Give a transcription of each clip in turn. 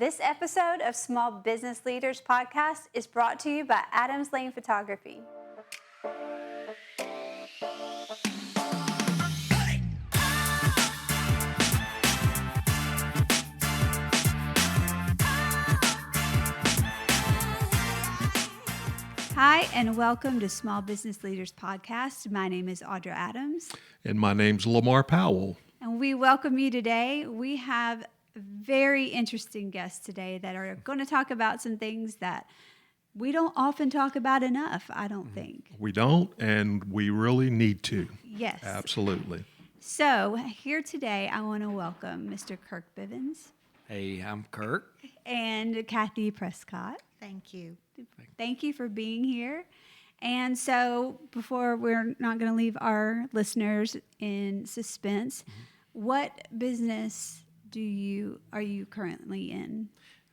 This episode of Small Business Leaders Podcast is brought to you by Adams Lane Photography. Hi, and welcome to Small Business Leaders Podcast. My name is Audra Adams. And my name's Lamar Powell. And we welcome you today. We have very interesting guests today that are going to talk about some things that we don't often talk about enough, I don't think. We don't, and we really need to. Yes. Absolutely. So here today, I want to welcome Mr. Kirk Bivins. Hey, I'm Kirk. And Kathy Prescott. Thank you. Thank you for being here. And so before, we're not going to leave our listeners in suspense. What business are you currently in?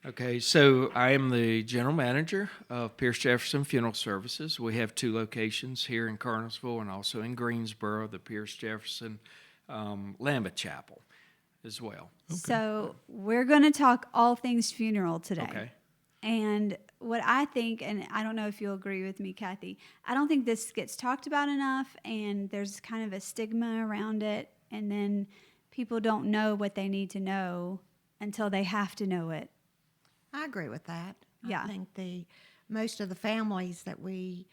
Okay, so I am the general manager of Pierce Jefferson Funeral Services. We have two locations here in Kernersville and also in Greensboro, the Pierce Jefferson Lambeth Chapel as well. Okay. So we're going to talk all things funeral today. Okay. And what I think, and I don't know if you'll agree with me, Kathy, I don't think this gets talked about enough, and there's kind of a stigma around it, and then people don't know what they need to know until they have to know it. I agree with that. Yeah. I think most of the families that we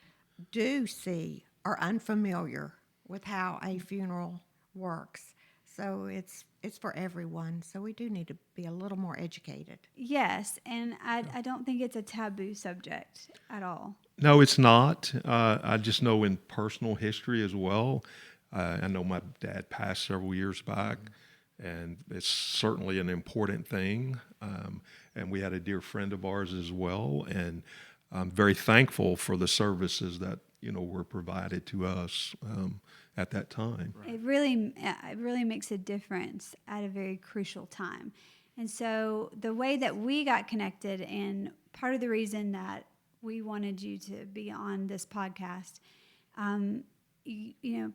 do see are unfamiliar with how a funeral works. So it's for everyone. So we do need to be a little more educated. Yes, and I don't think it's a taboo subject at all. No, it's not. I just know in personal history as well. I know my dad passed several years back, and it's certainly an important thing. And we had a dear friend of ours as well, and I'm very thankful for the services that were provided to us at that time. Right. It really makes a difference at a very crucial time. And so the way that we got connected, and part of the reason that we wanted you to be on this podcast,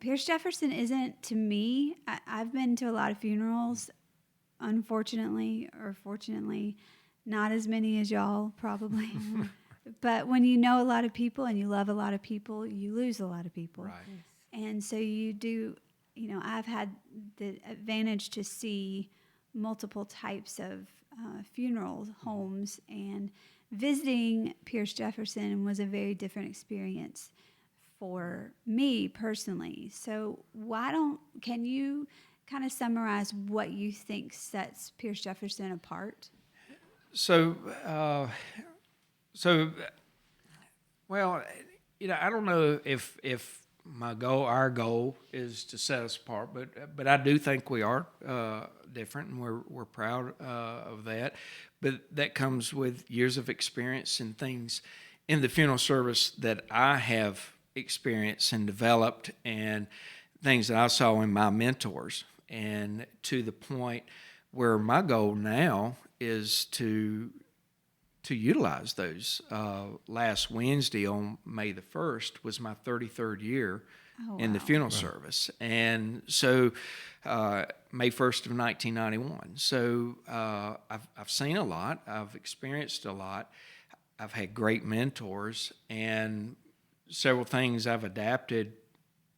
Pierce Jefferson isn't, to me, I've been to a lot of funerals, unfortunately or fortunately, not as many as y'all probably. But when you know a lot of people and you love a lot of people, you lose a lot of people. Right. And so you do, I've had the advantage to see multiple types of funeral homes, and visiting Pierce Jefferson was a very different experience for me personally. So can you kind of summarize what you think sets Pierce Jefferson apart? Well, I don't know if our goal is to set us apart, but I do think we are different, and we're proud of that. But that comes with years of experience and things in the funeral service that I have experienced and developed, and things that I saw in my mentors, and to the point where my goal now is to utilize those. Last Wednesday on May the 1st was my 33rd year in the funeral service. And so May 1st of 1991. So I've seen a lot. I've experienced a lot. I've had great mentors, and several things I've adapted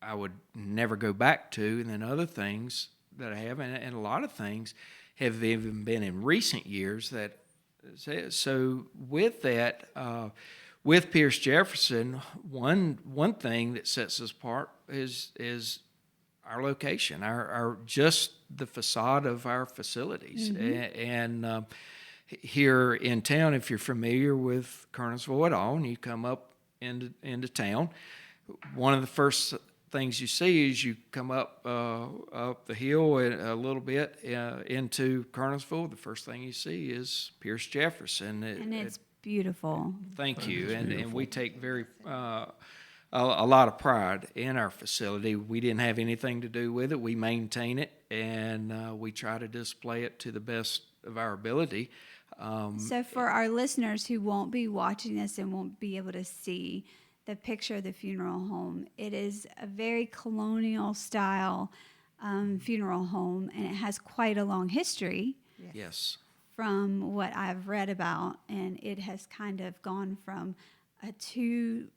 I would never go back to, and then other things that I have, and a lot of things have even been in recent years that. So with that, with Pierce Jefferson, one thing that sets us apart is our location, our just the facade of our facilities, and here in town. If you're familiar with Kernersville at all, and you come up into town, one of the first things you see is you come up the hill a little bit into Kernersville. The first thing you see is Pierce Jefferson, and it's beautiful. Thank you, and we take very a lot of pride in our facility. We didn't have anything to do with it. We maintain it, and we try to display it to the best of our ability. So for our listeners who won't be watching this and won't be able to see the picture of the funeral home, it is a very colonial style funeral home, and it has quite a long history. Yes. from what I've read about, and it has kind of gone from a two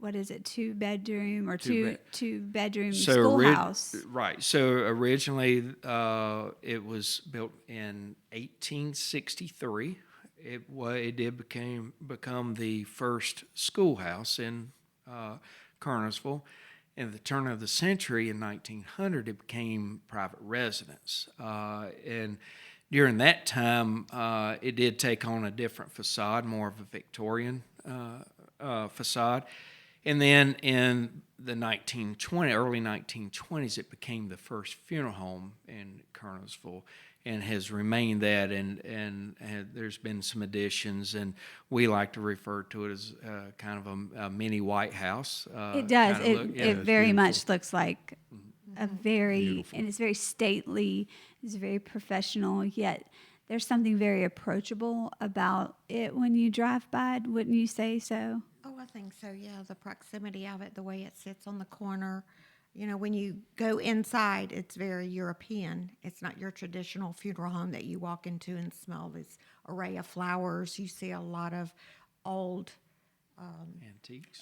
bedroom or two bedroom schoolhouse. Right. So originally, it was built in 1863. It did become the first schoolhouse in Kernersville. In the turn of the century, in 1900, it became private residence. And during that time, it did take on a different facade, more of a Victorian facade. And then in the early 1920s, it became the first funeral home in Kernersville, and has remained that. And there's been some additions, and we like to refer to it as kind of a mini White House. It does. Kind of It very beautiful. much looks like a very, Beautiful. and it's very stately. It's very professional. Yet there's something very approachable about it when you drive by. Wouldn't you say so? Oh, I think so, yeah. The proximity of it, the way it sits on the corner. You know, when you go inside, it's very European. It's not your traditional funeral home that you walk into and smell this array of flowers. You see a lot of old antiques.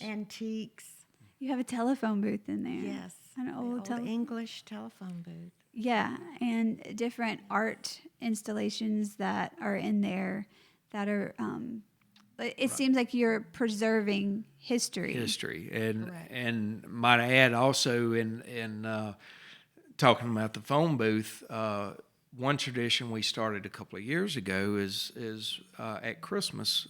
You have a telephone booth in there. Yes. An the old English telephone booth. Yeah, and different art installations that are in there that are. It seems like you're preserving history. Correct. And might I add also in talking about the phone booth, one tradition we started a couple of years ago is at Christmas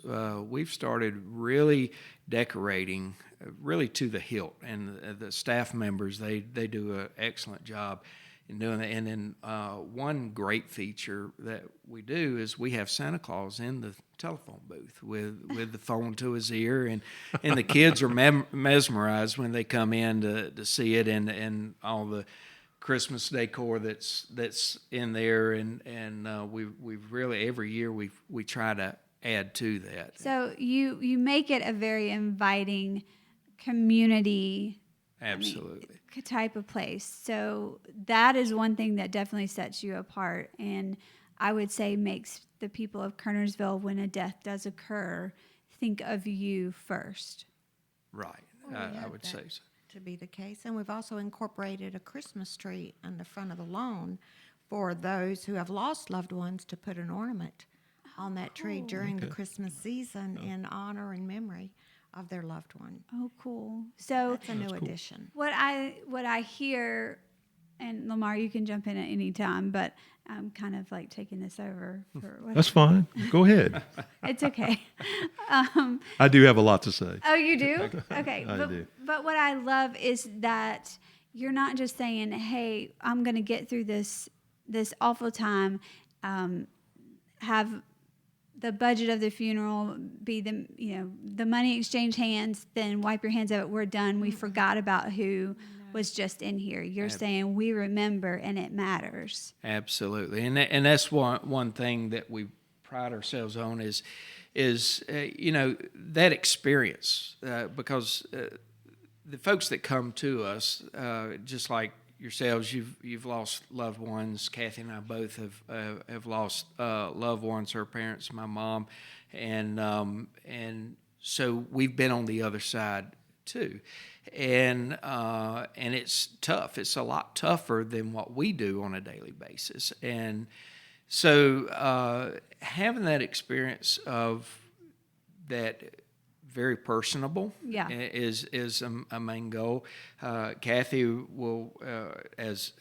we've started really decorating really to the hilt, and the staff members they do an excellent job in doing that. And then one great feature that we do is we have Santa Claus in the telephone booth with the phone to his ear, and the kids are mesmerized when they come in to see it, and all the Christmas decor that's in there, and we've really every year we try to add to that. So you make it a very inviting community. Absolutely. Type of place. So that is one thing that definitely sets you apart, and I would say makes the people of Kernersville, when a death does occur, think of you first. Right. I would say so. To be the case. And we've also incorporated a Christmas tree on the front of the lawn for those who have lost loved ones to put an ornament on that tree during the Christmas season in honor and memory of their loved one. Oh, cool. So That's a new addition. what I hear, and Lamar, you can jump in at any time, but I'm kind of like taking this over for what That's fine. Go ahead. it's okay. I do have a lot to say. Oh, you do? Okay. I do. But what I love is that you're not just saying, "Hey, I'm going to get through this awful time." Have the budget of the funeral be the money exchange hands, then wipe your hands of it. We're done. We forgot about who was just in here. You're saying we remember, and it matters. Absolutely, and that's one thing that we pride ourselves on is that experience, because the folks that come to us, just like yourselves, you've lost loved ones. Kathy and I both have lost loved ones, her parents, my mom, and so we've been on the other side too, and it's tough. It's a lot tougher than what we do on a daily basis, and so having that experience of that. Very personable, is a main goal. Kathy will, as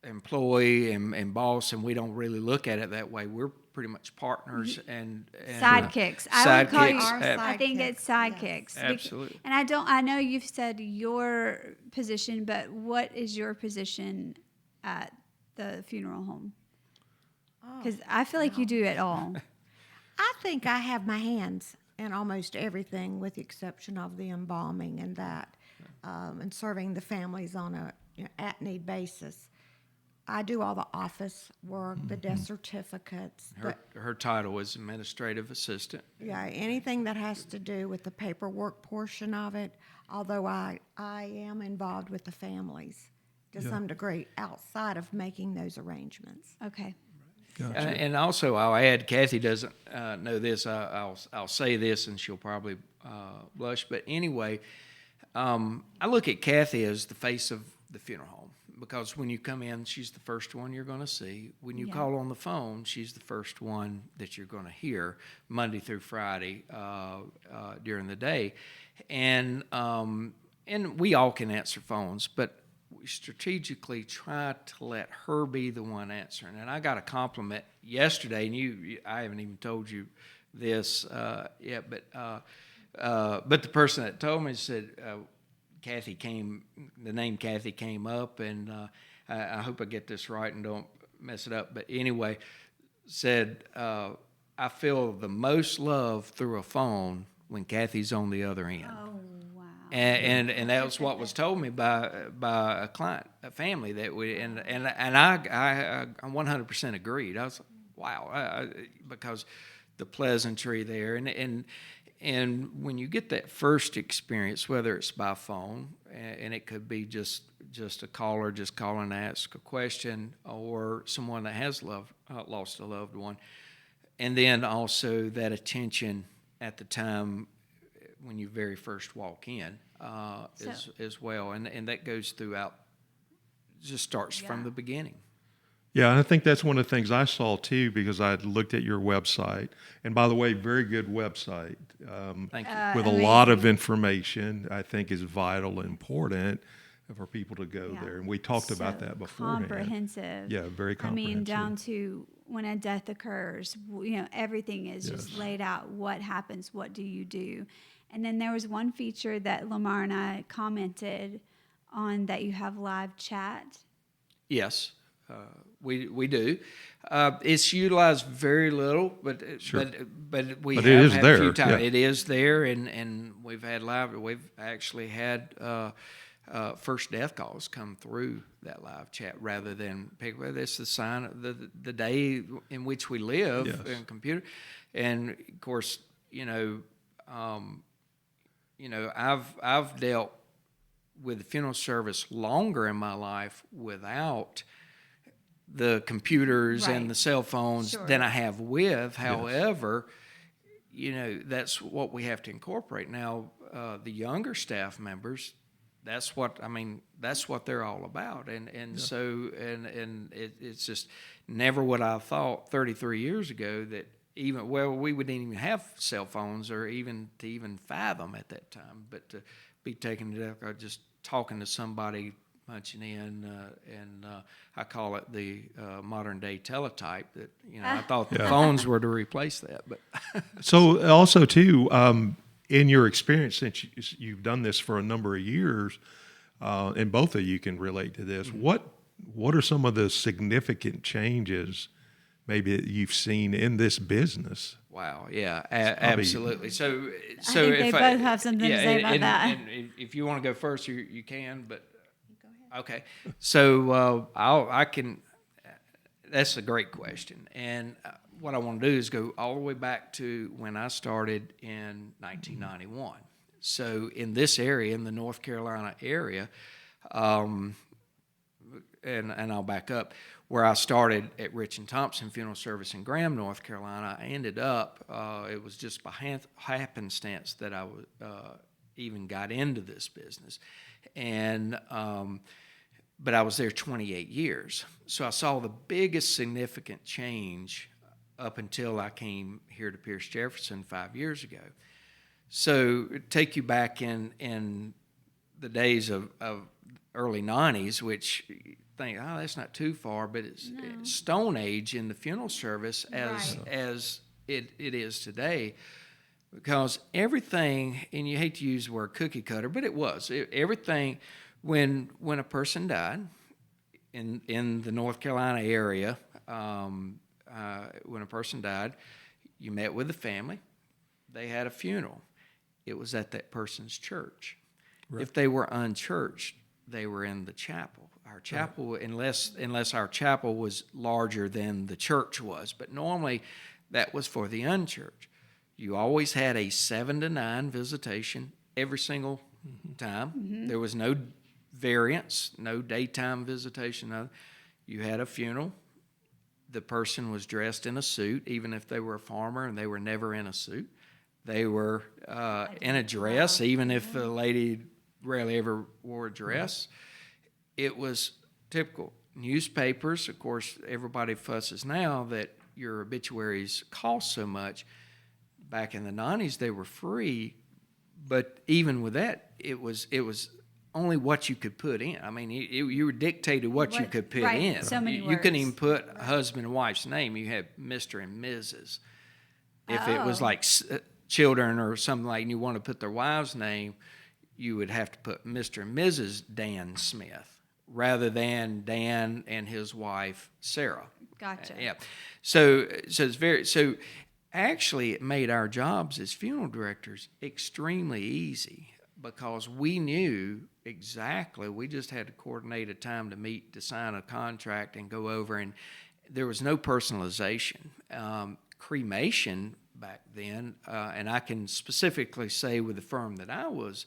employee and boss, and we don't really look at it that way. We're pretty much partners and sidekicks. I would call you. Sidekicks. I think it's sidekicks. Yes. Absolutely. And I know you've said your position, but what is your position at the funeral home? Because I feel like you do it all. I think I have my hands in almost everything, with the exception of the embalming and that, and serving the families on a at-need basis. I do all the office work, the death certificates. Her title is administrative assistant. Yeah, anything that has to do with the paperwork portion of it, although I am involved with the families to some degree outside of making those arrangements. Okay. Gotcha. And also, I'll add, Kathy doesn't know this. I'll say this, and she'll probably blush. But anyway, I look at Kathy as the face of the funeral home, because when you come in, she's the first one you're going to see. When you Yeah. call on the phone, she's the first one that you're going to hear Monday through Friday during the day. And we all can answer phones, but we strategically try to let her be the one answering. And I got a compliment yesterday, and I haven't even told you this yet, but the person that told me said, the name Kathy came up, and I hope I get this right and don't mess it up. But anyway, said, I feel the most love through a phone when Kathy's on the other end. Oh, wow. And that was what was told me by a client, a family that we, and I 100% agreed. I was like, wow, because the pleasantry there, and when you get that first experience, whether it's by phone, and it could be just a caller just calling to ask a question, or someone that has lost a loved one, and then also that attention at the time when you very first walk in as well, and that goes throughout. Just starts from the beginning. Yeah, and I think that's one of the things I saw too, because I had looked at your website. And by the way, very good website. Thank you. With a lot of information, I think is vital and important for people to go there. And we talked about that beforehand. Comprehensive. Yeah, very comprehensive. I mean, down to when a death occurs, everything is just laid out. What happens? What do you do? And then there was one feature that Lamar and I commented on, that you have live chat. Yes. We do. It's utilized very little, but we But have it is had there, a few times. yeah. It is there, and we've had live. We've actually had first death calls come through that live chat rather than pick. Well, that's the sign of the day in which we live in computer, and of course, I've dealt with the funeral service longer in my life without the computers and the cell phones than I have with. However, that's what we have to incorporate. Now, the younger staff members, that's what they're all about. So it's just never what I thought 33 years ago that we wouldn't even have cell phones or even fathom at that time, but to be taken to death, or just talking to somebody, punching in, and I call it the modern day teletype. That I thought the phones were to replace that, but So also too, in your experience, since you've done this for a number of years, and both of you can relate to this, what are some of the significant changes maybe that you've seen in this business? wow, yeah, absolutely. So I think they both have something to say about that. And if you want to go first, you can. But go ahead. Okay, so I can. That's a great question, and what I want to do is go all the way back to when I started in 1991. So in this area, in the North Carolina area, and I'll back up. Where I started at Rich and Thompson Funeral Service in Graham, North Carolina, I ended up, it was just by happenstance that I even got into this business. And, but I was there 28 years. So I saw the biggest significant change up until I came here to Pierce Jefferson 5 years ago. So take you back in the days of early 90s, which think, that's not too far, but it's Stone Age in the funeral service as it is today, because everything, and you hate to use the word cookie cutter, but it was everything. When a person died in the North Carolina area, when a person died, you met with the family. They had a funeral. It was at that person's church. Right. If they were unchurched, they were in the chapel. Our chapel, unless our chapel was larger than the church was, but normally that was for the unchurched. You always had a 7 to 9 visitation every single time. Mm-hmm. There was no variance, no daytime visitation. You had a funeral. the person was dressed in a suit, even if they were a farmer and they were never in a suit. They were in a dress, even if the lady rarely ever wore a dress. It was typical. Newspapers, of course, everybody fusses now that your obituaries cost so much. Back in the 90s, they were free, but even with that, it was only what you could put in. I mean, you were dictated what you could put right, in. so many You couldn't words. even put husband and wife's name. You had Mr. and Mrs. If it was Oh. like children or something like, and you want to put their wife's name, you would have to put Mr. and Mrs. Dan Smith rather than Dan and his wife Sarah. Gotcha. Yeah. So actually it made our jobs as funeral directors extremely easy because we knew exactly, we just had to coordinate a time to meet, to sign a contract and go over, and there was no personalization. Cremation back then, and I can specifically say with the firm that I was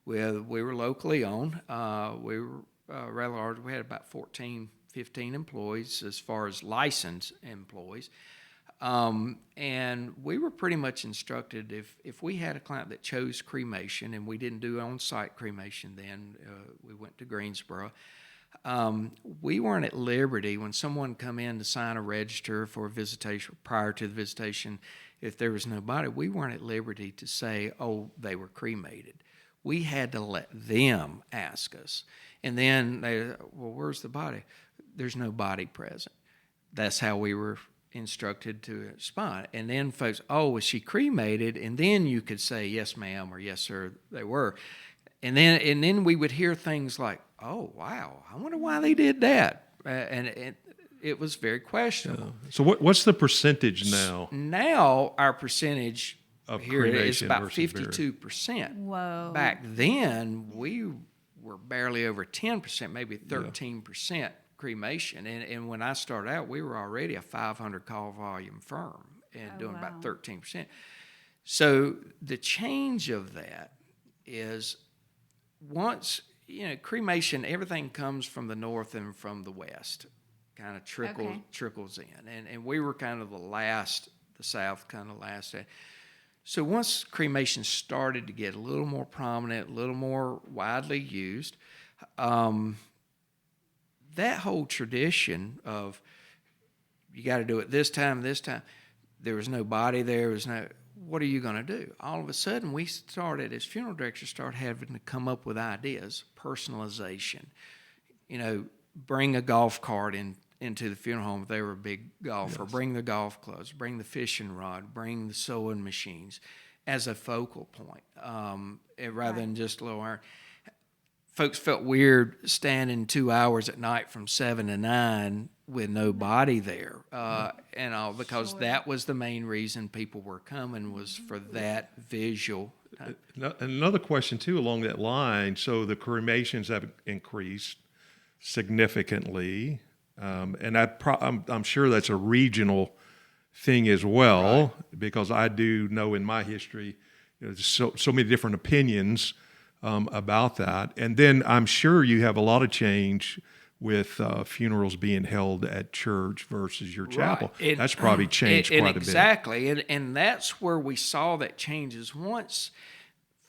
with, we were locally owned. We were rather large. We had about 14, 15 employees as far as licensed employees. And we were pretty much instructed if we had a client that chose cremation, and we didn't do on-site cremation then, we went to Greensboro, we weren't at liberty when someone come in to sign a register for a visitation, prior to the visitation, if there was nobody, we weren't at liberty to say, oh, they were cremated. We had to let them ask us. And then they, well, where's the body? There's no body present. That's how we were instructed to respond. And then folks, oh, was she cremated? And then you could say, yes, ma'am, or yes, sir, they were. And then we would hear things like, oh, wow, I wonder why they did that. And it was very questionable. So what's the percentage now? Now our percentage Of here is cremation about versus burial. 52%. Whoa. Back then, we were barely over 10%, maybe 13% cremation. And when I started out, we were already a 500 call volume firm and doing about 13%. So the change of that is once, cremation, everything comes from the north and from the west, kind of trickles in. And we were kind of the south kind of last. So once cremation started to get a little more prominent, a little more widely used, that whole tradition of you got to do it this time, there was no body there, what are you going to do? All of a sudden, we started, as funeral directors, having to come up with ideas, personalization. Bring a golf cart into the funeral home if they were a big golfer. Yes. Bring the golf clubs, bring the fishing rod, bring the sewing machines as a focal point, rather than just low iron. Folks felt weird standing 2 hours at night from 7 to 9 with no body there, and all, because that was the main reason people were coming, was for that visual. Another question too along that line. So the cremations have increased significantly, and I'm sure that's a regional thing as well, because I do know in my history, there's so many different opinions about that. And then I'm sure you have a lot of change with funerals being held at church versus your chapel. That's probably changed quite a bit. Exactly. And that's where we saw that changes. Once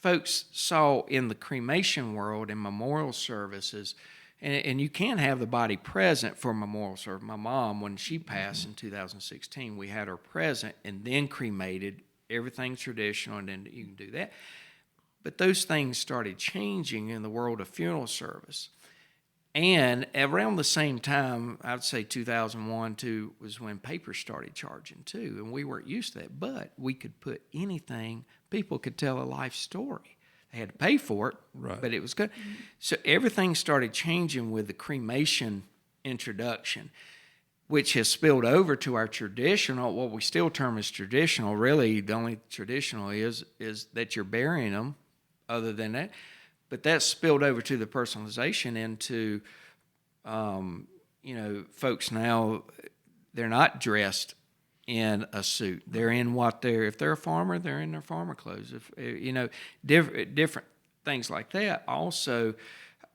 folks saw in the cremation world and memorial services, and you can have the body present for memorial service. My mom, when she passed in 2016, we had her present and then cremated. Everything's traditional, and then you can do that. But those things started changing in the world of funeral service. And around the same time, I would say 2001, 2 was when paper started charging too. And we weren't used to that, but we could put anything. People could tell a life story. They had to pay for it, but it was good. So everything started changing with the cremation introduction, which has spilled over to our traditional, what we still term as traditional. Really, the only traditional is that you're burying them. Other than that, but that's spilled over to the personalization into, folks now, they're not dressed in a suit. They're in if they're a farmer, they're in their farmer clothes. If different things like that. Also,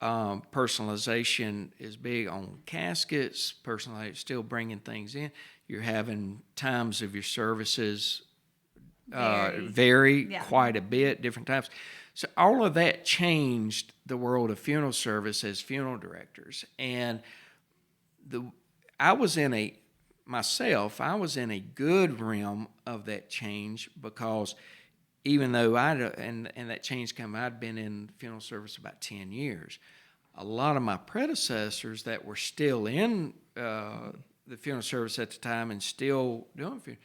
Personalization is big on caskets. Personalization, still bringing things in. You're having times of your services vary Yeah. quite a bit, different times. So all of that changed the world of funeral service as funeral directors. And I was in a good realm of that change, because even though and that change came, I'd been in funeral service about 10 years. A lot of my predecessors that were still in the funeral service at the time and still doing funeral,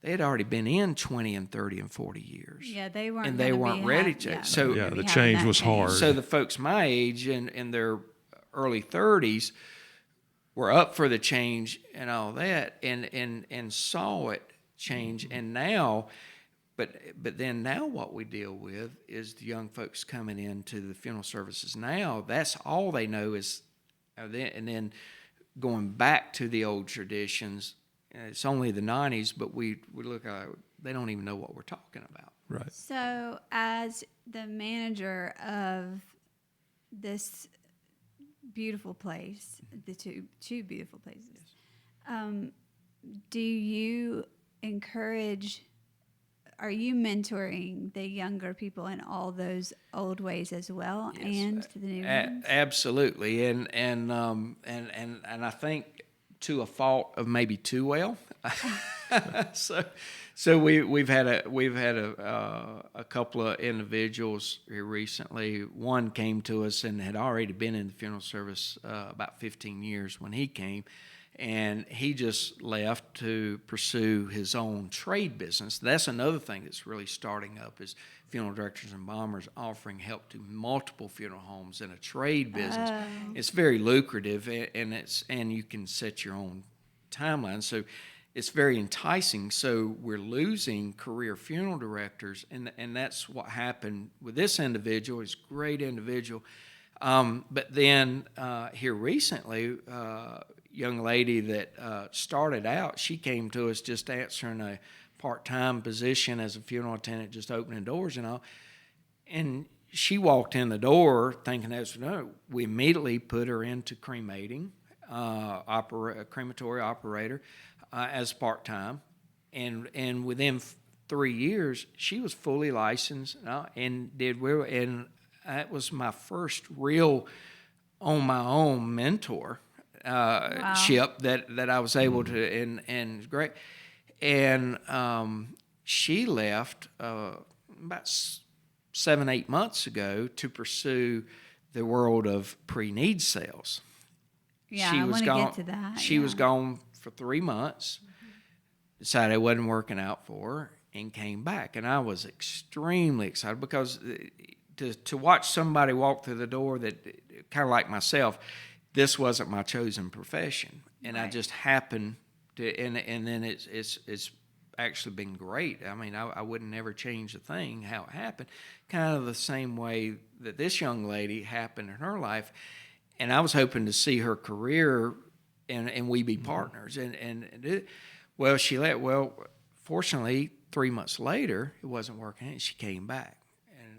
they had already been in 20 and 30 and 40 years. Yeah, they weren't. And they weren't ready to. Yeah, So Yeah, the having change that was hard. so the folks my age in their early 30s were up for the change and all that, and saw it change. And now, but then now what we deal with is the young folks coming into the funeral services now. That's all they know is, and then going back to the old traditions. It's only the 90s, but we look at it, they don't even know what we're talking about. Right. So, as the manager of this beautiful place, the two beautiful places, do you encourage? Are you mentoring the younger people in all those old ways as well, Yes, and to the new ones? Absolutely, and I think to a fault of maybe too well. so we've had a couple of individuals here recently. One came to us and had already been in the funeral service about 15 years when he came, and he just left to pursue his own trade business. That's another thing that's really starting up, is funeral directors and bombers offering help to multiple funeral homes in a trade business. It's very lucrative, and you can set your own timeline. So it's very enticing. So we're losing career funeral directors, and that's what happened with this individual. He's a great individual. But then here recently, young lady that started out, she came to us just answering a part-time position as a funeral attendant, just opening doors and all. And she walked in the door thinking that's no. We immediately put her into cremating, crematory operator as part-time. And within 3 years, she was fully licensed and did well. And that was my first real on my own mentor ship that I was able to, and great. And she left about 7-8 months ago to pursue the world of pre-need sales. Yeah, She I was want to gone, get to that. She was gone for 3 months, decided it wasn't working out for her, and came back. And I was extremely excited, because to watch somebody walk through the door that, kind of like myself, this wasn't my chosen profession, and I just happened to, and then it's actually been great. I mean, I wouldn't never change a thing how it happened. Kind of the same way that this young lady happened in her life, and I was hoping to see her career and we be partners. Well, she let. Well, fortunately, 3 months later, it wasn't working, and she came back.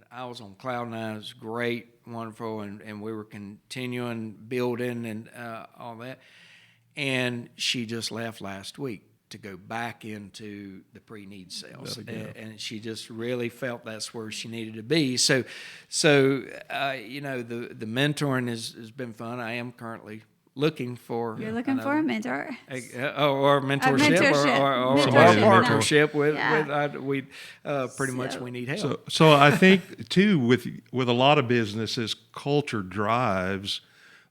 I was on cloud nine. It was great, wonderful, and we were continuing building and all that. And she just left last week to go back into the pre-need sales, and she just really felt that's where she needed to be. So you know, the mentoring has been fun. I am currently looking for. You're looking for a mentor. Or mentorship, or Mentorship, partnership with pretty much So- we need help. So I think too, with a lot of businesses, culture drives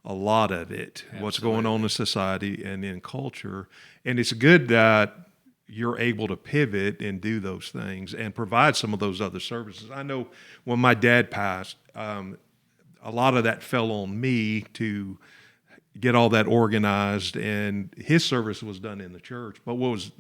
a lot of it. What's going on in society and in culture, and it's good that you're able to pivot and do those things and provide some of those other services. I know when my dad passed, a lot of that fell on me to get all that organized, and his service was done in the church. But what was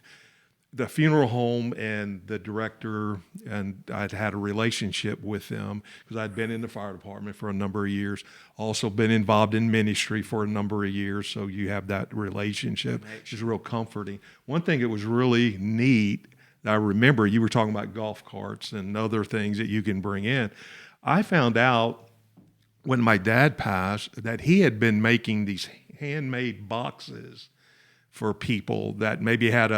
the funeral home and the director, and I'd had a relationship with them because I'd been in the fire department for a number of years, also been involved in ministry for a number of years, so you have that relationship, which is real comforting. One thing that was really neat, I remember you were talking about golf carts and other things that you can bring in. I found out when my dad passed, that he had been making these handmade boxes for people that maybe had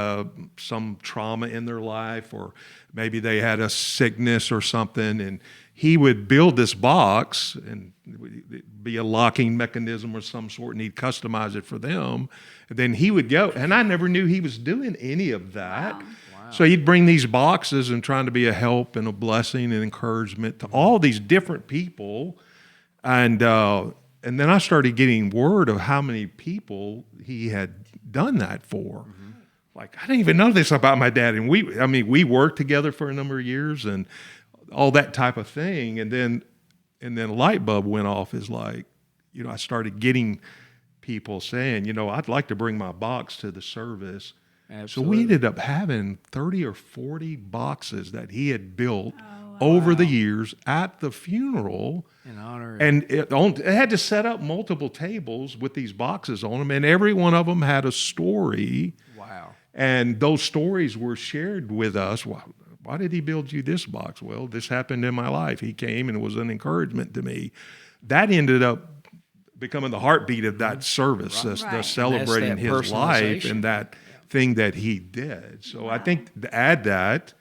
some trauma in their life, or maybe they had a sickness or something, and he would build this box, and it'd be a locking mechanism or some sort, and he'd customize it for them. And then he would go, and I never knew he was doing any of that. Wow. So he'd bring these boxes and trying to be a help and a blessing and encouragement to all these different people. And then I started getting word of how many people he had done that for. Like, I didn't even know this about my dad. And we worked together for a number of years and all that type of thing. And then a light bulb went off. Is like, I started getting people saying, I'd like to bring my box to the service. Absolutely. So we ended up having 30 or 40 boxes that he had built over the years at the funeral. In honor. And it had to set up multiple tables with these boxes on them, and every one of them had a story. Wow. And those stories were shared with us. Why did he build you this box? Well, this happened in my life. He came and was an encouragement to me. That ended up becoming the heartbeat of that service, the Right. celebrating And that's his that life personalization. and that thing that he did. So I think to add that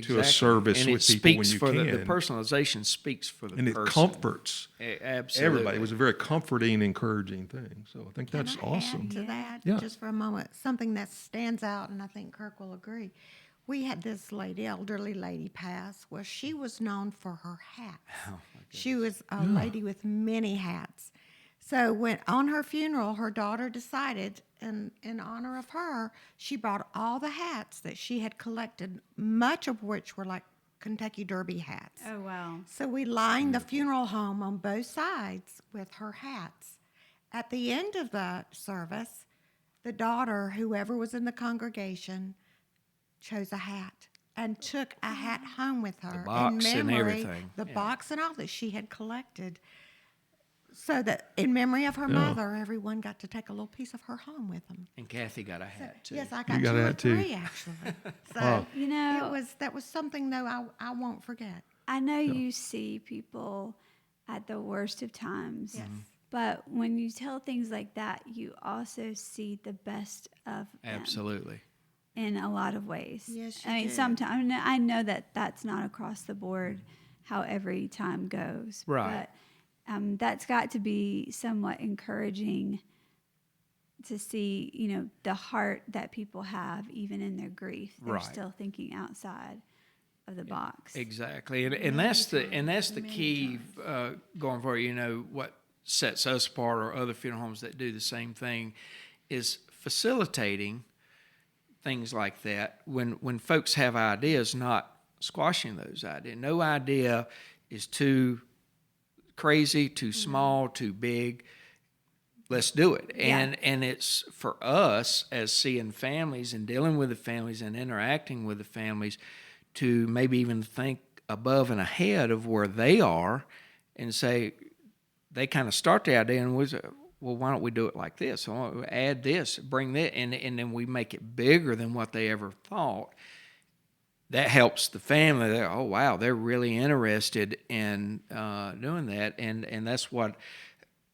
to a service and with it people when speaks you for can. the personalization speaks for the And it person. comforts Absolutely. everybody. It was a very comforting, encouraging thing. So I think Can that's I awesome. add to that Yeah. just for a moment? Something that stands out, and I think Kirk will agree. We had this elderly lady pass. Well, she was known for her hats. She was a lady with many hats. So when on her funeral, her daughter decided, in honor of her, she brought all the hats that she had collected, much of which were like Kentucky Derby hats. Oh, wow. So we lined the funeral home on both sides with her hats. At the end of the service, the daughter, whoever was in the congregation, chose a hat and took a hat home with her. box in and memory, everything. The Yeah. box and all that she had collected. So that in memory of her mother, everyone got to take a little piece of her home with them. And Kathy got a hat too. Yes, I got got two a or hat, too. three actually. So You know, that was something though I won't forget. I know you see people at the worst of times. Yes. But when you tell things like that, you also see the best of them Absolutely. in a lot of ways. Yes, you I mean, do. sometimes I know that that's not across the board how every time goes. Right. But that's got to be somewhat encouraging to see, the heart that people have even in their grief. They're Right. still thinking outside of the box. Exactly, and that's the key going forward. What sets us apart, or other funeral homes that do the same thing, is facilitating things like that when folks have ideas, not squashing those ideas. No idea is too crazy, too small, too big. Let's do it. Yeah. And it's for us as seeing families and dealing with the families and interacting with the families to maybe even think above and ahead of where they are and say, they kind of start the idea and was, well, why don't we do it like this? So add this, bring that, and then we make it bigger than what they ever thought. That helps the family. They're, oh, wow, they're really interested in doing that. And that's what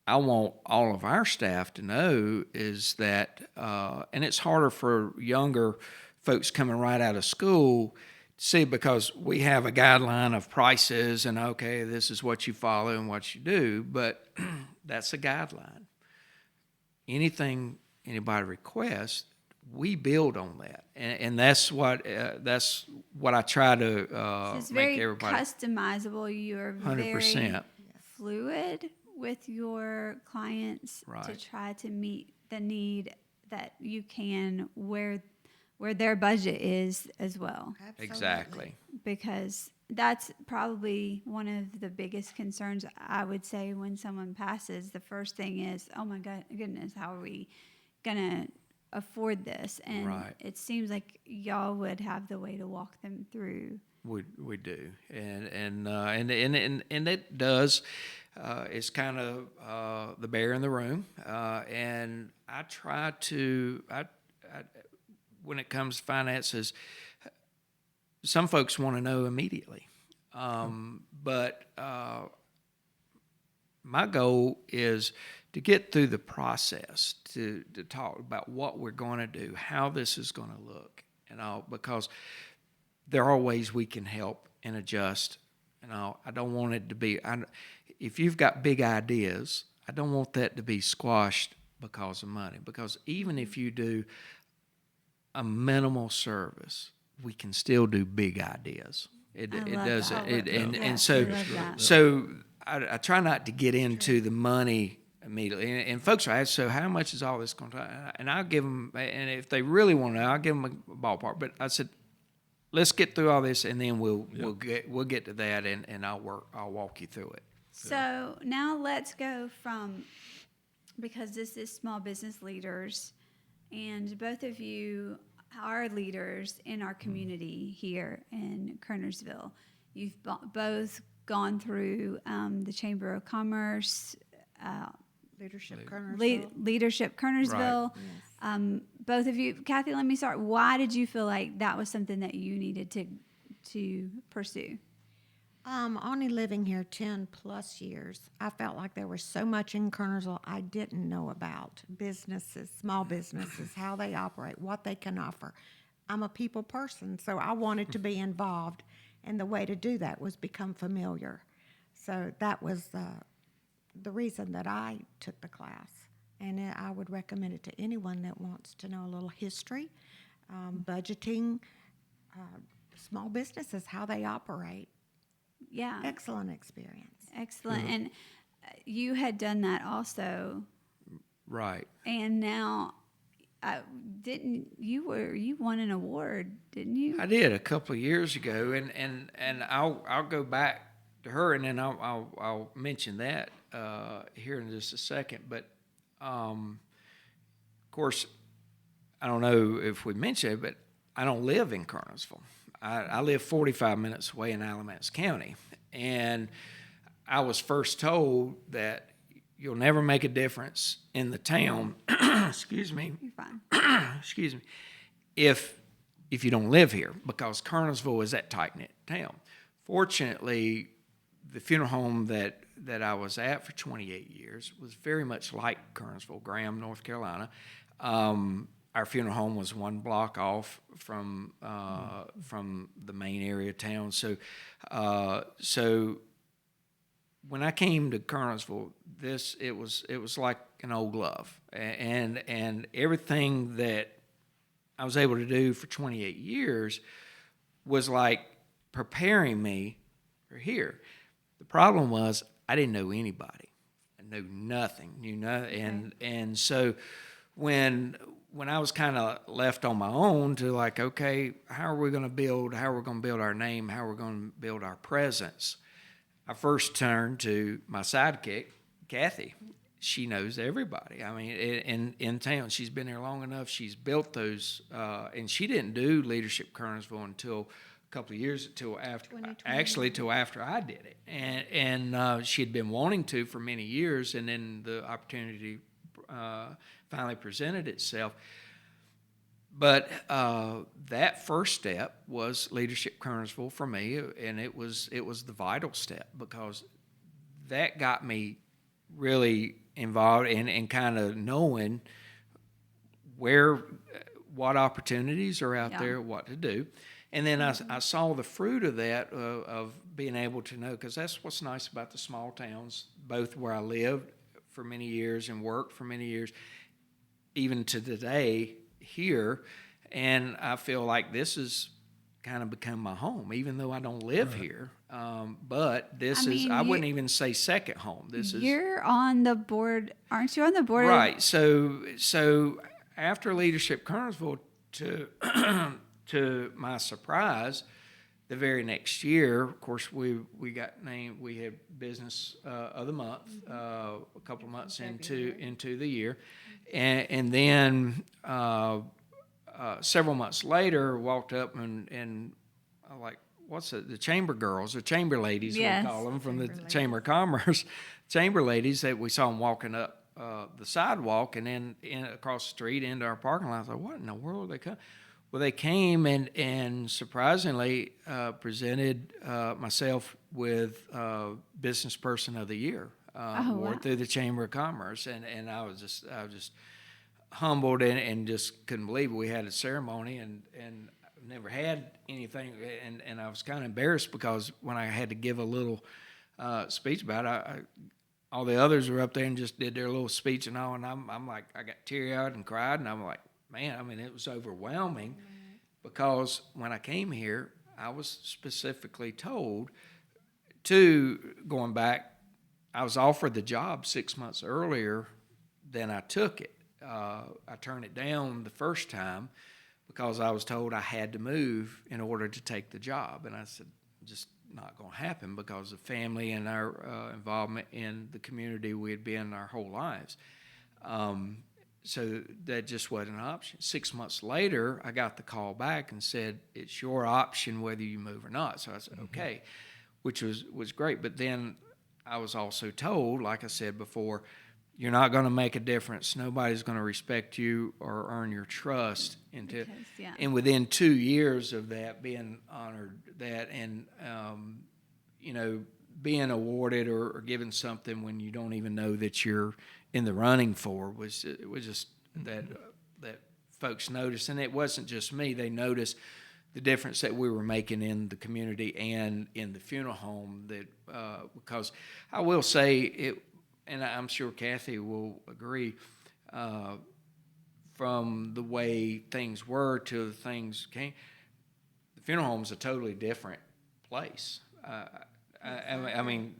I want all of our staff to know is that, and it's harder for younger folks coming right out of school to see, because we have a guideline of prices and, okay, this is what you follow and what you do, but that's a guideline. Anything anybody requests, we build on that, and that's what I try to So it's make very everybody. customizable. You're 100%. very fluid with your clients to Right. try to meet the need that you can where their budget is as well. Absolutely. Exactly. Because that's probably one of the biggest concerns I would say when someone passes. The first thing is, oh my goodness, how are we gonna afford this? And Right. it seems like y'all would have the way to walk them through. We do, and it does. It's kind of the bear in the room, and I try to. I when it comes to finances, some folks want to know immediately, but my goal is to get through the process, to talk about what we're going to do, how this is going to look, and all, because there are ways we can help and adjust. And all. I don't want it to be. If you've got big ideas, I don't want that to be squashed because of money. Because even if you do a minimal service, we can still do big ideas. It love doesn't. that. And I so love that. so I try not to get into the money immediately. And folks are asked, so how much is all this going to? And I'll give them. And if they really want to know, I'll give them a ballpark. But I said, let's get through all this, and then we'll get to that, and I'll walk you through it. So now let's go from, because this is small business leaders, and both of you are leaders in our community here in Kernersville. You've both gone through the Chamber of Commerce, Leadership Kernersville. Leadership Kernersville. Yes. Both of you, Kathy, let me start. Why did you feel like that was something that you needed to pursue? Only living here 10 plus years, I felt like there was so much in Kernersville I didn't know about. Businesses, small businesses, how they operate, what they can offer. I'm a people person, so I wanted to be involved, and the way to do that was become familiar. So that was the reason that I took the class, and I would recommend it to anyone that wants to know a little history, budgeting, small businesses, how they operate. Yeah. Excellent experience. Excellent. And you had done that also. Right. And now, you won an award, didn't you? I did a couple of years ago, and I'll go back to her, and then I'll mention that here in just a second. But of course, I don't know if we mentioned it, but I don't live in Kernersville. I live 45 minutes away in Alamance County, and I was first told that you'll never make a difference in the town. Excuse me. You're fine. Excuse me. If you don't live here, because Kernersville is that tight-knit town. Fortunately, the funeral home that I was at for 28 years was very much like Kernersville, Graham, North Carolina. Our funeral home was one block off from the main area of town. So when I came to Kernersville, it was like an old glove, and everything that I was able to do for 28 years was like preparing me for here. The problem was I didn't know anybody. I knew nothing, and so when I was kind of left on my own to like, okay, how are we going to build our name, how are we going to build our presence, I first turned to my sidekick, Kathy. She knows everybody. I mean, in town, she's been here long enough. She's built those, and she didn't do Leadership Kernersville until a couple of years, till after I did it. And she had been wanting to for many years, and then the opportunity finally presented itself. But that first step was Leadership Kernersville for me, and it was the vital step, because that got me really involved and kind of knowing what opportunities are out there, what to do. And then I saw the fruit of that, of being able to know, because that's what's nice about the small towns, both where I lived for many years and worked for many years, even to today here. And I feel like this has kind of become my home, even though I don't live here. But this I wouldn't even say second home. You're on the board, aren't you on the board? Right. So after Leadership Kernersville, to my surprise, the very next year, of course, we got named. We had Business of the Month a couple of months into the year, and then several months later, walked up and I like, what's it? The Chamber Girls, or Chamber Ladies, yes. We call them, from the Chamber of Commerce. Chamber Ladies, that we saw them walking up the sidewalk and then across the street into our parking lot. I thought, what in the world are they come? Well, they came and surprisingly presented myself with Business Person of the Year. award wow. through the Chamber of Commerce, and I was just humbled and just couldn't believe it. We had a ceremony and never had anything, and I was kind of embarrassed because when I had to give a little speech about it, all the others were up there and just did their little speech and all, and I'm like, I got teary-eyed and cried, and I'm like, man, I mean, it was overwhelming because when I came here, I was specifically told going back, I was offered the job 6 months earlier than I took it. I turned it down the first time because I was told I had to move in order to take the job, and I said, just not going to happen because of family and our involvement in the community we had been our whole lives. So that just wasn't an option. 6 months later, I got the call back and said, it's your option whether you move or not. So I said, okay, which was great. But then I was also told, like I said before, you're not going to make a difference. Nobody's going to respect you or earn your trust until. Yeah. And within 2 years of that, being honored that and, being awarded or given something when you don't even know that you're in the running for was just that folks noticed. And it wasn't just me. They noticed the difference that we were making in the community and in the funeral home because I will say it, and I'm sure Kathy will agree, from the way things were to the things came, the funeral home is a totally different place. I mean,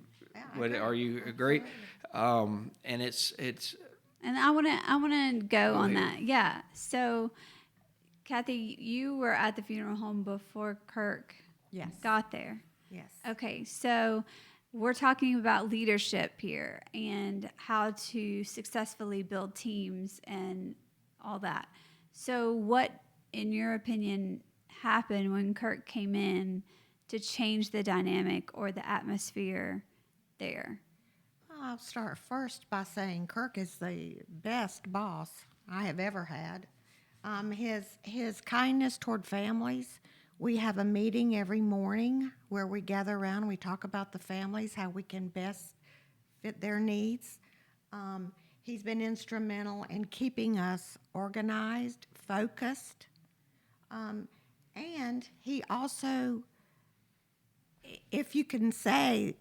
are you agree? And it's. And I wanna go on that. Yeah. So, Kathy, you were at the funeral home before Kirk Yes. got there. Yes. Okay, so we're talking about leadership here and how to successfully build teams and all that. So, what, in your opinion, happened when Kirk came in to change the dynamic or the atmosphere there? I'll start first by saying Kirk is the best boss I have ever had. His kindness toward families. We have a meeting every morning where we gather around and we talk about the families, how we can best fit their needs. He's been instrumental in keeping us organized, focused, and he also, if you can say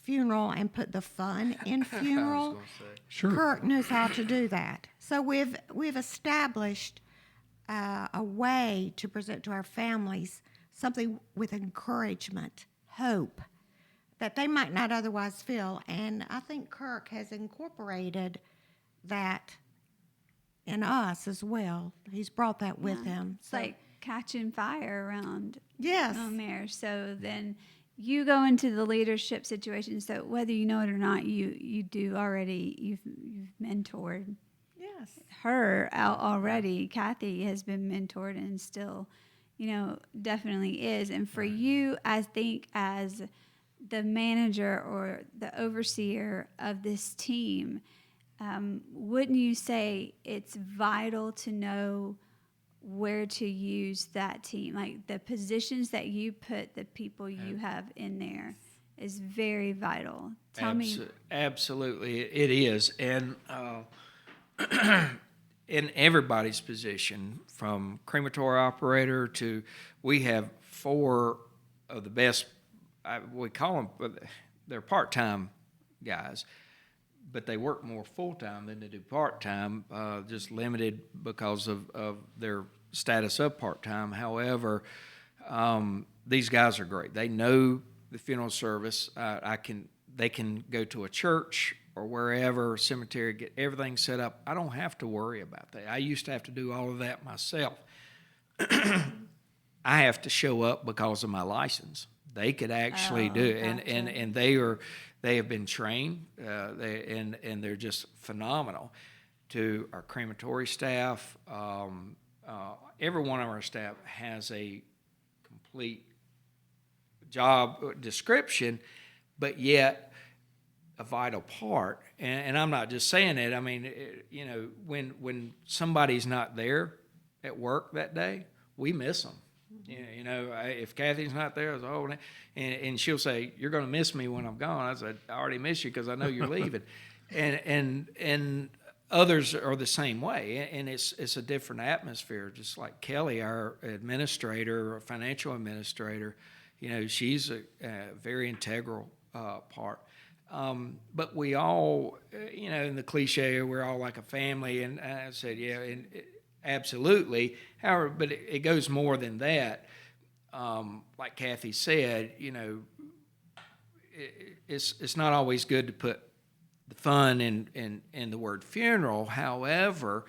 funeral and put the fun in funeral, Sure. Kirk knows how to do that. So we've established a way to present to our families something with encouragement, hope that they might not otherwise feel. And I think Kirk has incorporated that in us as well. He's brought that with him. It's like catching fire around Yes. Lamar. So then you go into the leadership situation. So whether you know it or not, you do already, you've mentored Yes. her out already. Kathy has been mentored and still, definitely is. And for you, as the manager or the overseer of this team, wouldn't you say it's vital to know where to use that team? Like the positions that you put the people you have in there is very vital. Tell me. Absolutely, it is. And in everybody's position, from crematory operator to, we have 4 of the best, we call them, they're part-time guys, but they work more full-time than they do part-time, just limited because of their status of part-time. However, these guys are great. They know the funeral service. They can go to a church or wherever, cemetery, get everything set up. I don't have to worry about that. I used to have to do all of that myself. I have to show up because of my license. They could actually do it, and they have been trained, and they're just phenomenal. To our crematory staff, every one of our staff has a complete job description, but yet a vital part. And I'm not just saying it. I mean, when somebody's not there at work that day, we miss them. You know, if Kathy's not there, I was, oh, and she'll say, "You're going to miss me when I'm gone." I said, "I already miss you because I know you're leaving," and others are the same way, and it's a different atmosphere. Just like Kelly, our administrator, our financial administrator, you know, she's a very integral part. But we all, you know, in the cliche, we're all like a family, and I said, yeah, absolutely. However, but it goes more than that. Like Kathy said, you know, it's not always good to put the fun in the word funeral. However,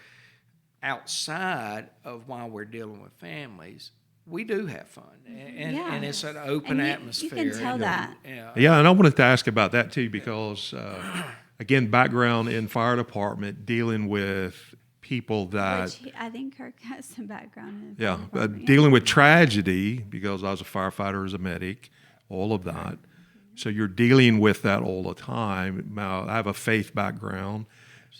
outside of while we're dealing with families, we do have fun, and it's an open atmosphere. You can tell that. Yeah, and I wanted to ask about that too because, again, background in fire department, dealing with people that... Which I think Kirk has some background in. Yeah, dealing with tragedy because I was a firefighter as a medic, all of that. So you're dealing with that all the time. Now, I have a faith background.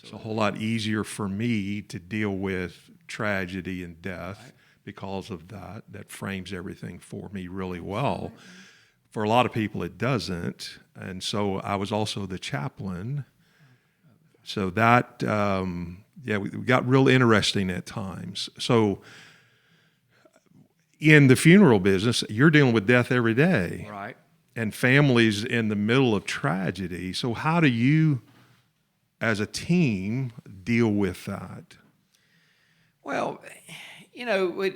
It's a whole lot easier for me to deal with tragedy and death because of that. That frames everything for me really well. For a lot of people, it doesn't. And so I was also the chaplain. So that, we got real interesting at times. So in the funeral business, you're dealing with death every day. Right. And families in the middle of tragedy. So how do you, as a team, deal with that? Well, you know,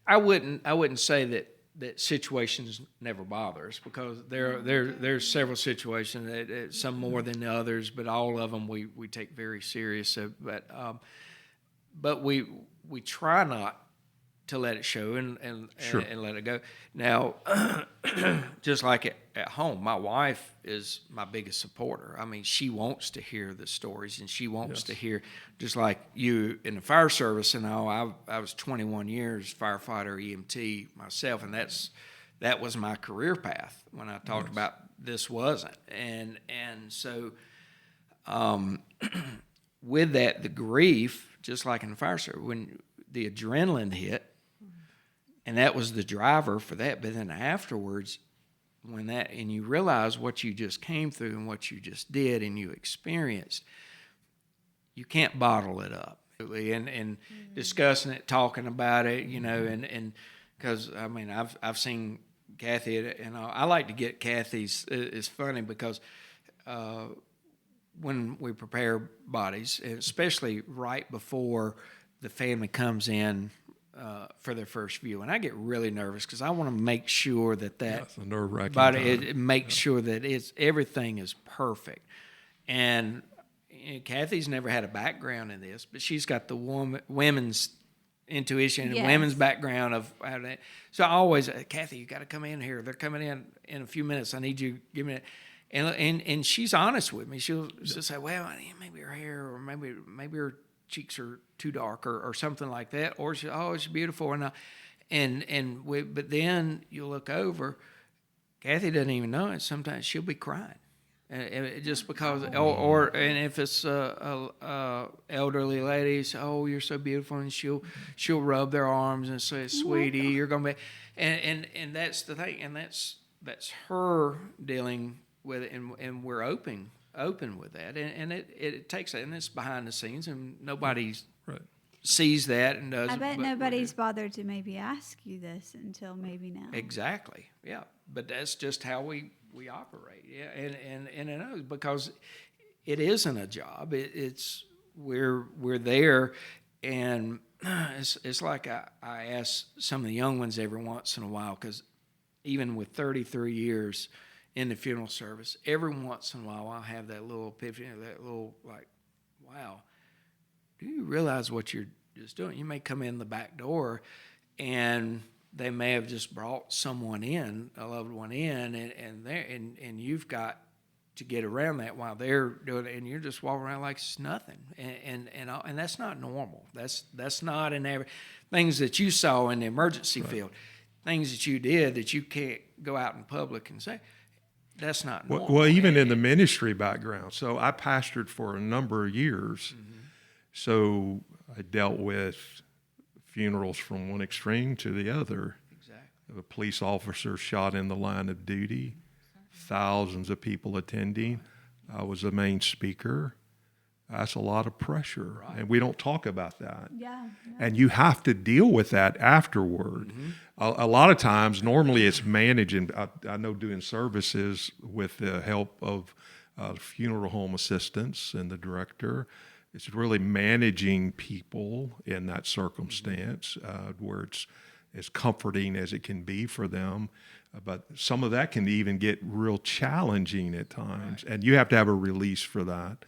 I wouldn't say that situations never bother us because there's several situations that some more than the others, but all of them we take very serious. So, but we try not to let it show and let it go. Now, just like at home, my wife is my biggest supporter. I mean, she wants to hear the stories and she wants to hear, just like you in the fire service and all. I was 21 years firefighter, EMT myself, and that was my career path when I talked about this wasn't. And so with that, the grief, just like in the fire service, when the adrenaline hit, and that was the driver for that. But then afterwards, and you realize what you just came through and what you just did and you experienced, you can't bottle it up. And discussing it, talking about it, you know, and because I mean, I've seen Kathy, and I like to get Kathy's. It's funny because when we prepare bodies, especially right before the family comes in for their first view, and I get really nervous because I want to make sure that That's a nerve-wracking body time. it makes sure that everything is perfect. And Kathy's never had a background in this, but she's got the women's intuition and women's background of how that. So I always, Kathy, you got to come in here. They're coming in a few minutes. I need you. Give me. And she's honest with me. She'll say, well, maybe her hair, or maybe her cheeks are too dark, or something like that, or it's beautiful, but then you look over, Kathy doesn't even know it. Sometimes she'll be crying, just because, and if it's a elderly lady, say, "Oh, you're so beautiful," and she'll rub their arms and say, "Sweetie, you're gonna be," and that's the thing, and that's her dealing with it, and we're open with that, and it takes that, and it's behind the scenes, and nobody sees that and doesn't. I bet nobody's bothered to maybe ask you this until maybe now. Exactly, yeah. But that's just how we operate, yeah. And it is because it isn't a job. It's we're there, and it's like I ask some of the young ones every once in a while, because even with 33 years in the funeral service, every once in a while I'll have that little epiphany, that little like, wow, do you realize what you're just doing? You may come in the back door and they may have just brought someone in, a loved one in, and you've got to get around that while they're doing it, and you're just walking around like it's nothing, and that's not normal. That's not an average. Things that you saw in the emergency field, things that you did that you can't go out in public and say. That's not normal. Well, even in the ministry background. So I pastored for a number of years. Mm-hmm. So I dealt with funerals from one extreme to the other. Exactly. A police officer shot in the line of duty, thousands of people attending. I was the main speaker. That's a lot of pressure, and we don't talk about that. Yeah. And you have to deal with that afterward. A lot of times, normally it's managing. I know doing services with the help of funeral home assistants and the director. It's really managing people in that circumstance where it's as comforting as it can be for them. But some of that can even get real challenging at times, and you have to have a release for that.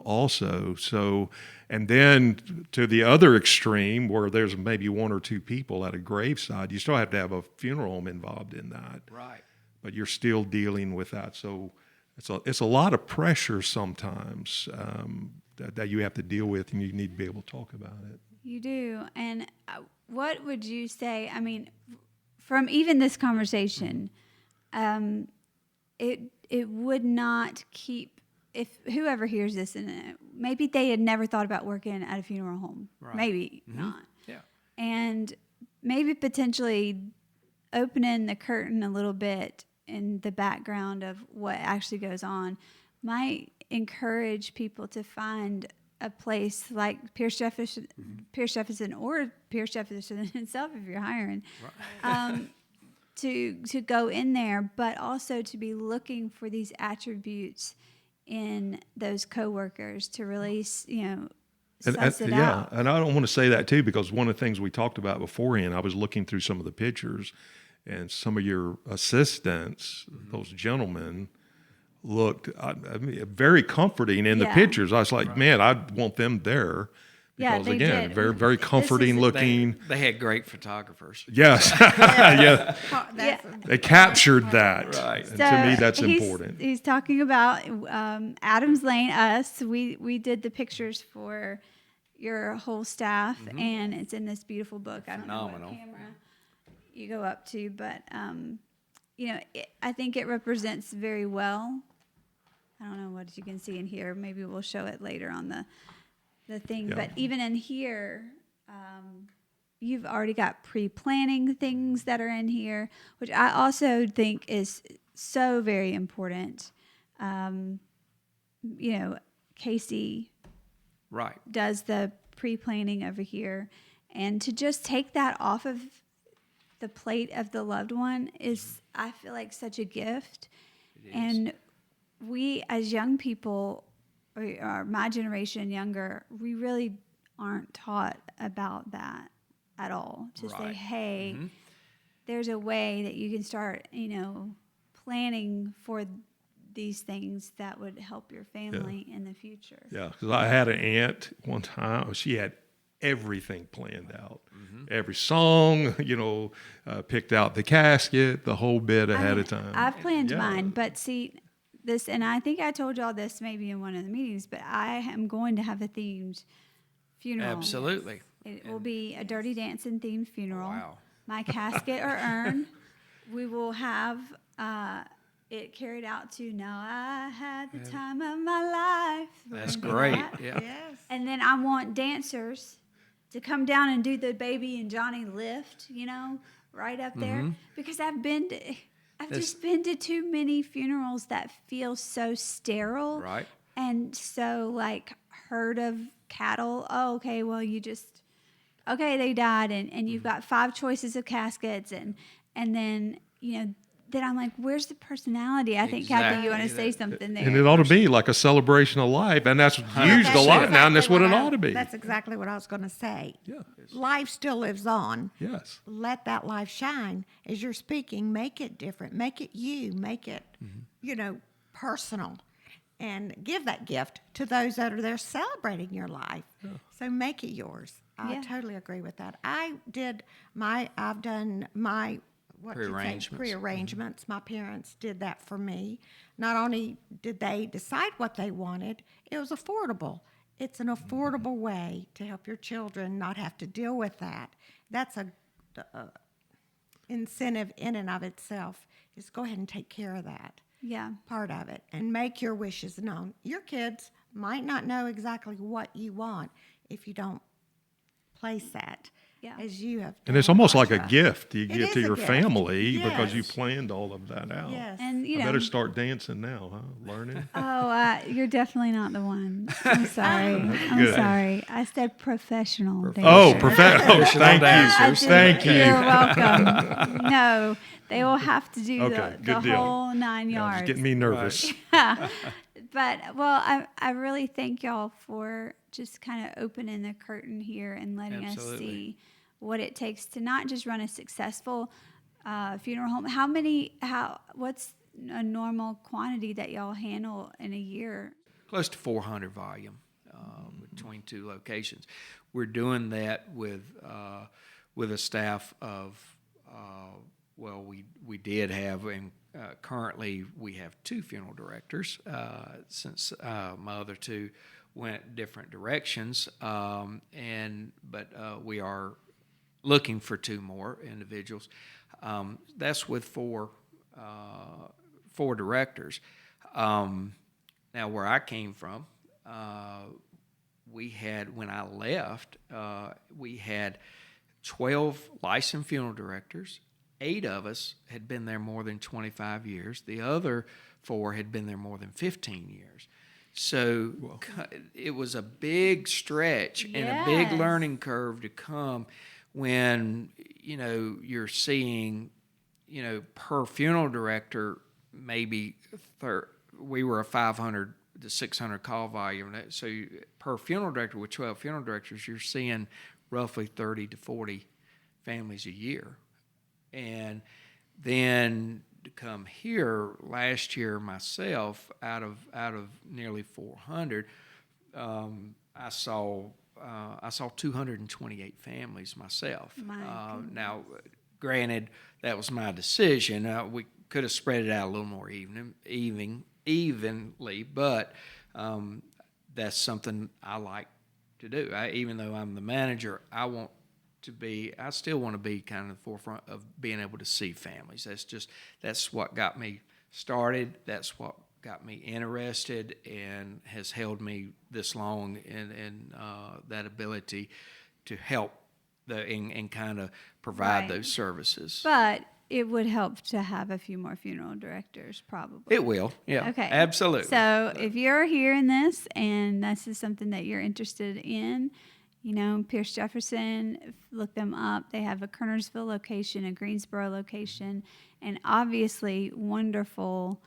Also, so, and then to the other extreme where there's maybe one or two people at a graveside, you still have to have a funeral home involved in that. Right. But you're still dealing with that. So it's a lot of pressure sometimes that you have to deal with, and you need to be able to talk about it. You do. And what would you say? I mean, from even this conversation, it would not keep. If whoever hears this, and maybe they had never thought about working at a funeral home, maybe not. Yeah. And maybe potentially opening the curtain a little bit in the background of what actually goes on might encourage people to find a place like Pierce Jefferson, or Pierce Jefferson himself, if you're hiring, to go in there, but also to be looking for these attributes in those coworkers to really, suss it out. And I don't want to say that too, because one of the things we talked about beforehand, I was looking through some of the pictures, and some of your assistants, those gentlemen, looked very comforting in the pictures. I was like, man, I want them there. Because they again, did. very, very comforting looking. They had great photographers. Yes. Yeah. That's They captured that. Right. And to me, that's important. He's talking about Adams Lane, us. We did the pictures for your whole staff, and it's in this beautiful book. I don't know what camera you go up to, but I think it represents very well. I don't know what you can see in here. Maybe we'll show it later on the thing. Yeah. But even in here, you've already got pre-planning things that are in here, which I also think is so very important. Casey does the pre-planning over here, and to just take that off of the plate of the loved one is, I feel like, such a gift. And we, as young people, or my generation younger, we really aren't taught about that at all. To say, hey, there's a way that you can start, planning for these things that would help your family in the future. Yeah, because I had an aunt one time. She had everything planned out. Every song, picked out the casket, the whole bit ahead of time. I've planned mine, but see, this, and I think I told y'all this maybe in one of the meetings, but I am going to have a themed funeral. Absolutely. It will be a Dirty Dancing themed funeral. Wow. My casket or urn, we will have it carried out to "Now I Had the Time of My Life." That's Remember great. that? Yeah. yes. And then I want dancers to come down and do the Baby and Johnny lift, right up there, because I've just been to too many funerals that feel so sterile, Right. and so like herd of cattle. Oh, okay, well they died, and you've got 5 choices of caskets, and then then I'm like, where's the personality? I think, Kathy, you want to say something there. And it ought to be like a celebration of life, and that's used a lot now, and that's what it ought to be. That's exactly what I was going to say. Yeah. Life still lives on. Yes. Let that life shine. As you're speaking, make it different. Make it you. Make it, personal. And give that gift to those that are there celebrating your life. Yeah. So make it yours. I totally agree with that. I've done my prearrangements. My parents did that for me. Not only did they decide what they wanted, it was affordable. It's an affordable way to help your children not have to deal with that. That's a incentive in and of itself, is go ahead and take care of that. Yeah. Part of it, and make your wishes known. Your kids might not know exactly what you want if you don't place that. Yeah. as you have done. And it's almost like a Audra. gift you It get is to a your gift. family because you Yes. planned all of that out. Yes. And you I know, better start dancing now, huh? Learning. you're definitely not the one. I'm sorry. I'm Good. sorry. I said professional. Oh, dancer. thank dancers. you. I did- Thank you. You're welcome. No, they will have to do Okay, the good deal. whole 9 Yeah, yards. just getting me nervous. But I really thank y'all for just kind of opening the curtain here and letting us Absolutely. see what it takes to not just run a successful funeral home. What's a normal quantity that y'all handle in a year? Close to 400 volume between two locations. We're doing that with a staff of we did have, and currently we have 2 funeral directors since my other 2 went different directions, but we are looking for 2 more individuals. That's with 4 directors. Now, where I came from, when I left, we had 12 licensed funeral directors. 8 of us had been there more than 25 years. The other 4 had been there more than 15 years. So it was a big stretch and a big Yes. learning curve to come when, you're seeing, per funeral director, maybe we were a 500 to 600 call volume. So per funeral director, with 12 funeral directors, you're seeing roughly 30 to 40 families a year. And then to come here last year myself, out of nearly 400, I saw 228 families myself. My goodness. Now, granted, that was my decision. We could have spread it out a little more evenly, but that's something I like to do. Even though I'm the manager, I still want to be kind of the forefront of being able to see families. That's what got me started. That's what got me interested and has held me this long in that ability to help and kind of provide Right. those services. But it would help to have a few more funeral directors, probably. It will, yeah, Okay. absolutely. So if you're hearing this and this is something that you're interested in, Pierce Jefferson, look them up. They have a Kernersville location, a Greensboro location, and obviously wonderful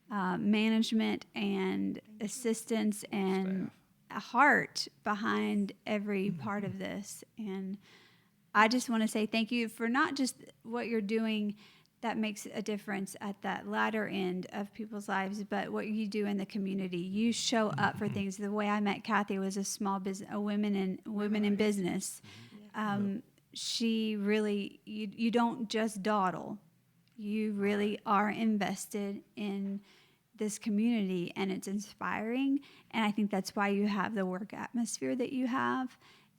management and assistance and a heart behind every part of this. And I just want to say thank you for not just what you're doing that makes a difference at that latter end of people's lives, but what you do in the community. You show up for things. The way I met Kathy was a small business, a women in business. She really, you don't just dawdle. You really are invested in this community, and it's inspiring. And I think that's why you have the work atmosphere that you have.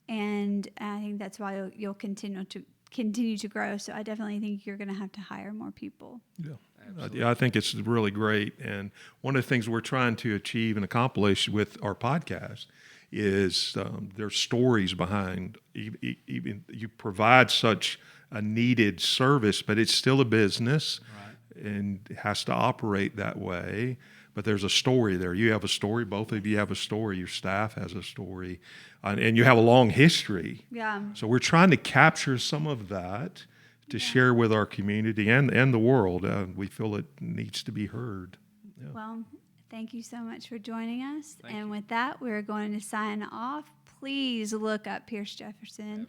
And I think that's why you'll continue to grow. So I definitely think you're going to have to hire more people. Yeah, I think it's really great. And one of the things we're trying to achieve and accomplish with our podcast is there's stories behind. Even you provide such a needed service, but it's still a business, and it has to operate that way. But there's a story there. You have a story. Both of you have a story. Your staff has a story, and you have a long history. Yeah. So we're trying to capture some of that to share with our community and the world. We feel it needs to be heard. Yeah. Well, thank you so much for joining us. And with that, we're going to sign off. Please look up Pierce Jefferson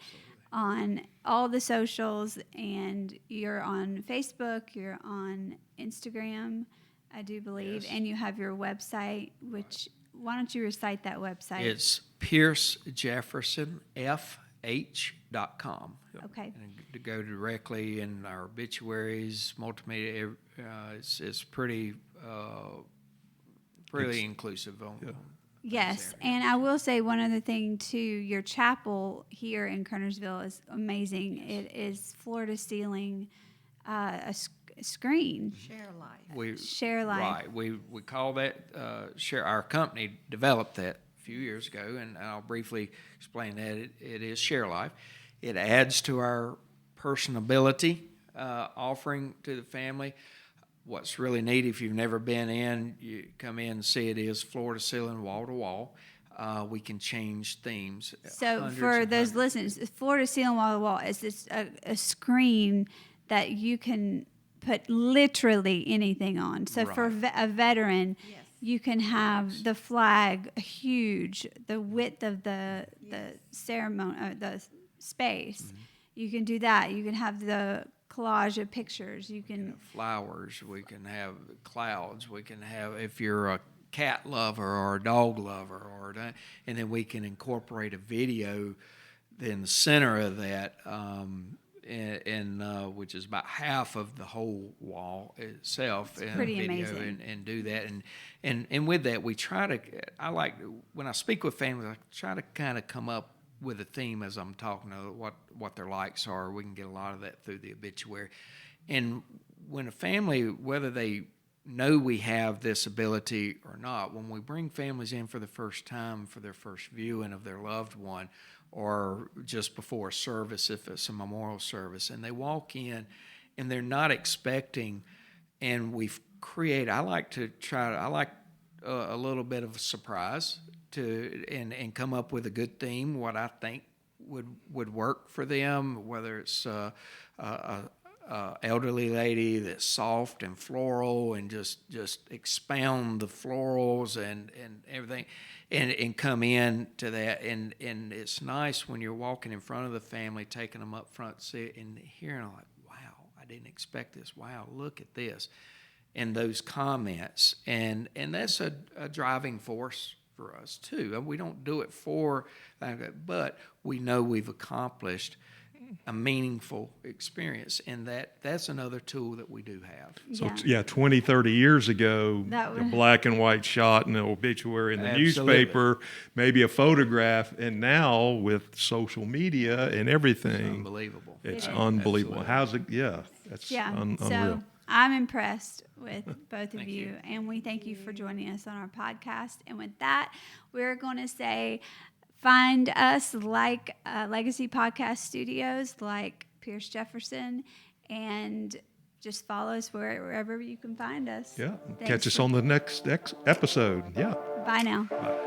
on all the socials, and you're on Facebook, you're on Instagram, I do believe, and you have your website, which, why don't you recite that website? It's piercejeffersonfh.com. Okay. And to go directly in our obituaries, multimedia, it's pretty inclusive on Yes, and I will say one other thing too. Your chapel here in Kernersville is amazing. It is floor to ceiling, screen. Share life. Share life. Right. We call that share. Our company developed that a few years ago, and I'll briefly explain that. It is Share Life, It adds to our personability offering to the family. What's really neat, if you've never been in, you come in and see it is floor to ceiling, wall to wall. We can change themes. So hundreds for and those hundreds. listeners, floor to ceiling, wall to wall is this a screen that you can put literally anything on. So for a veteran, you can have the flag huge, the width of the ceremony, the space. Mm-hmm. You can do that. You can have the collage of pictures. You can Flowers, we can have clouds, we can have, if you're a cat lover or a dog lover, or that, and then we can incorporate a video in the center of that, which is about half of the whole wall itself. It's pretty video amazing. and do that, and with that we try to. I like when I speak with families, I try to kind of come up with a theme as I'm talking to what their likes are. We can get a lot of that through the obituary. And when a family, whether they know we have this ability or not, when we bring families in for the first time for their first viewing of their loved one, or just before a service, if it's a memorial service, and they walk in and they're not expecting, and we've created, I like a little bit of a surprise and come up with a good theme, what I think would work for them, whether it's a elderly lady that's soft and floral and just expound the florals and everything, and come in to that, and it's nice when you're walking in front of the family, taking them up front, see and hearing like, wow, I didn't expect this, wow, look at this, and those comments, and that's a driving force for us too. We don't do it for that, but we know we've accomplished a meaningful experience, and that's another tool that we do have. So, 20, 30 years ago, That a was- black and white shot in the obituary in the Absolutely. newspaper, maybe a photograph, and now with social media and everything, Unbelievable. it's It is. unbelievable. Absolutely. How's it? That's Yeah. unreal. So I'm impressed with both of Thank you, you. and we thank you for joining us on our podcast. And with that, we're going to say, find us like Legacy Podcast Studios, like Pierce Jefferson, and just follow us wherever you can find us. Yeah. Thanks Catch us for- on the next episode. Yeah. Bye now. Bye.